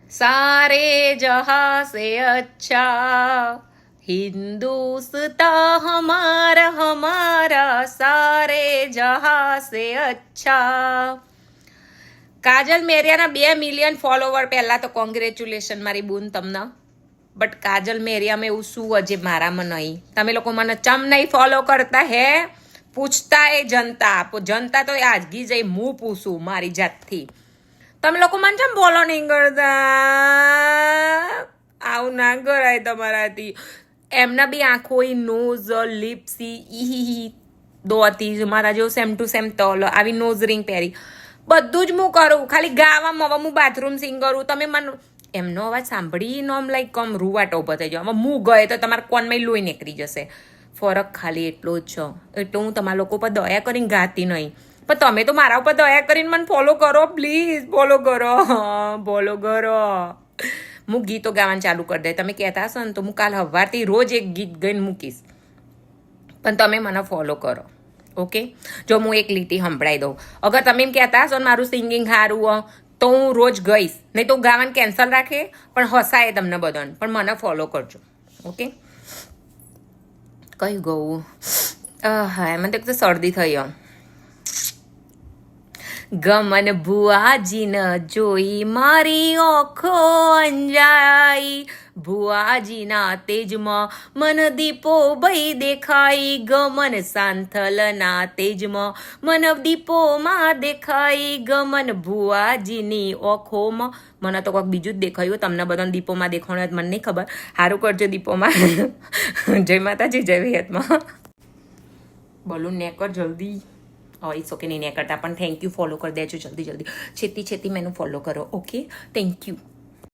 सारे जहां से अच्छा हिंदुस्तां हमारा हमारा सारे जहां से अच्छा. કાજલ મેરિયાના 2 મિલિયન ફોલોવર. પહેલા તો કોંગ્રેચ્યુલેશન મારી બૂન તમને. બટ કાજલ મેરિયામાં એવું શું હજે મારામાં નહીં? તમે લોકો મને ચમ નહીં ફોલો કરતા હે? પૂછતા એ જનતા તો આજગી જઈ હું પૂછું મારી જાતથી. તમે લોકો મને ચમ બોલો નહીં કરતા? આવું ના કરાય તમારાથી. એમના બી આંખો, નોઝ, લિપ્સી, ઈ દોતી મારા જેવું સેમ ટુ સેમ તલ આવી નોઝ રિંગ પહેરી બધું જ હું કરું. ખાલી ગાવામાં હવે હું બાથરૂમ સિંગ કરું. તમે મને એમનો અવાજ સાંભળી નોમ લાઈક કમ રૂવાટો ઉભો થઈ જાવ. હવે હું ગયે તો તમારા કોનમાં લોહી નીકળી જશે. ફરક ખાલી એટલો જ છે. એટલે હું તમારા લોકો પર દયા કરીને ગાતી નહીં. પણ તમે તો મારા ઉપર દયા કરીને મને ફોલો કરો પ્લીઝ. ફોલો કરો. હું ગીતો ગાવાનું ચાલુ કરી દે. તમે કહેતા હશો ને તો હું કાલ સવારથી રોજ એક ગીત ગાઈને મૂકીશ. પણ તમે મને ફોલો કરો. ઓકે? જો હું એક લીટી સંભળાવી દઉં. અગર તમે એમ કહેતા હશો ને મારું સિંગિંગ સારું તો હું રોજ ગઈશ. નહીં તો ગાવાનું કેન્સલ રાખે પણ હસાય તમને બધાને. પણ મને ફોલો કરજો. ઓકે? કઈ ગયું? હા મને તો શરદી થઈ. ગમન ભુઆજીને જોઈ મારી ઓખો અંજાઈ. ભુઆજીના તેજમાં મન દીપો ભઈ દેખાઈ. ગમન સાંથલના તેજમાં મન દીપોમાં દેખાઈ. ગમન ભુઆજીની ઓખોમાં મને તો કોઈક બીજું જ દેખાયું. તમને બધાને દીપોમાં દેખાણું મને નહીં ખબર. સારું કરજો દીપોમાં. જય માતાજી, જય વિહતમાં. બોલું નેકર જલ્દી. ઇટ્સ ઓકે નહીં કરતા પણ થેન્ક યુ. ફોલો કરી દેજો જલ્દી. છેતી મેનું ફોલો કરો. ઓકે? Thank you.